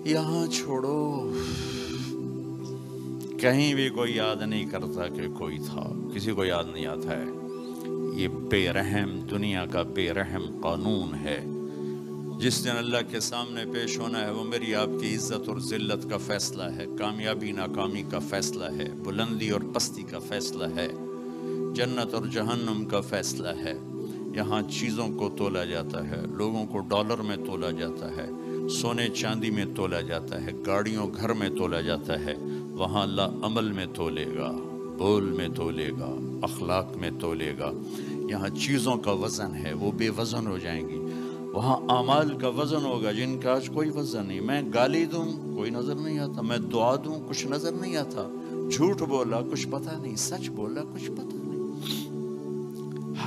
یہاں چھوڑو، کہیں بھی کوئی یاد نہیں کرتا کہ کوئی تھا، کسی کو یاد نہیں آتا ہے۔ یہ بے رحم دنیا کا بے رحم قانون ہے۔ جس دن اللہ کے سامنے پیش ہونا ہے وہ میری آپ کی عزت اور ذلت کا فیصلہ ہے، کامیابی ناکامی کا فیصلہ ہے، بلندی اور پستی کا فیصلہ ہے، جنت اور جہنم کا فیصلہ ہے۔ یہاں چیزوں کو تولا جاتا ہے، لوگوں کو ڈالر میں تولا جاتا ہے، سونے چاندی میں تولا جاتا ہے، گاڑیوں گھر میں تولا جاتا ہے۔ وہاں اللہ عمل میں تولے گا، بول میں تولے گا، اخلاق میں تولے گا۔ یہاں چیزوں کا وزن ہے، وہ بے وزن ہو جائیں گی۔ وہاں اعمال کا وزن ہوگا جن کا آج کوئی وزن نہیں۔ میں گالی دوں کوئی نظر نہیں آتا، میں دعا دوں کچھ نظر نہیں آتا، جھوٹ بولا کچھ پتہ نہیں، سچ بولا کچھ پتہ نہیں،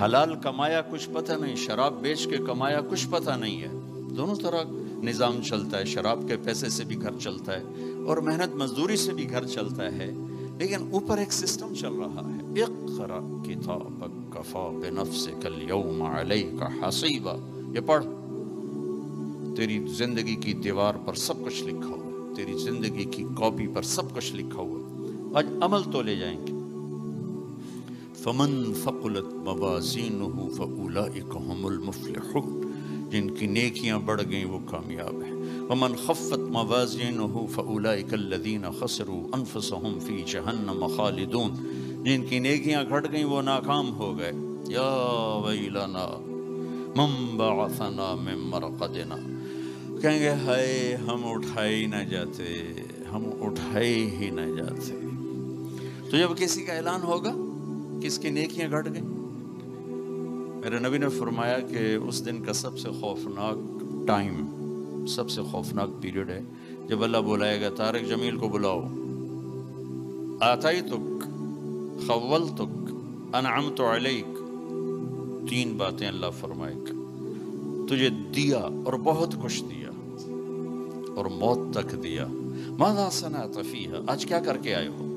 حلال کمایا کچھ پتہ نہیں، شراب بیچ کے کمایا کچھ پتہ نہیں ہے۔ دونوں طرح نظام چلتا ہے، شراب کے پیسے سے بھی گھر چلتا ہے اور محنت مزدوری سے بھی گھر چلتا ہے، لیکن اوپر ایک سسٹم چل رہا ہے۔ اقرأ کتابک کفی بنفسک اليوم علیک حسیبا، یہ پڑھ، تیری زندگی کی دیوار پر سب کچھ لکھا ہوا، تیری زندگی کی کاپی پر سب کچھ لکھا ہوا۔ آج عمل تو لے جائیں گے۔ فمن ثقلت موازینہ فاولئک هم المفلحون، جن کی نیکیاں بڑھ گئیں وہ کامیاب ہیں۔ ومن خفت موازینہ فاولئک الذین خسروا انفسهم فی جہنم خالدون، جن کی نیکیاں گھٹ گئیں وہ ناکام ہو گئے۔ یا ویلنا من بعثنا من مرقدنا، کہیں گے ہائے ہم اٹھائے ہی نہ جاتے، ہم اٹھائے ہی نہ جاتے۔ تو جب کسی کا اعلان ہوگا کس کی نیکیاں گھٹ گئیں، میرے نبی نے فرمایا کہ اس دن کا سب سے خوفناک ٹائم، سب سے خوفناک پیریڈ ہے جب اللہ بلائے گا طارق جمیل کو بلاؤ، آتیتک خولتک انعمت علیک، تین باتیں اللہ فرمائے گا، تجھے دیا اور بہت کچھ دیا اور موت تک دیا، ماذا صنعت فیہا، آج کیا کر کے آئے ہو؟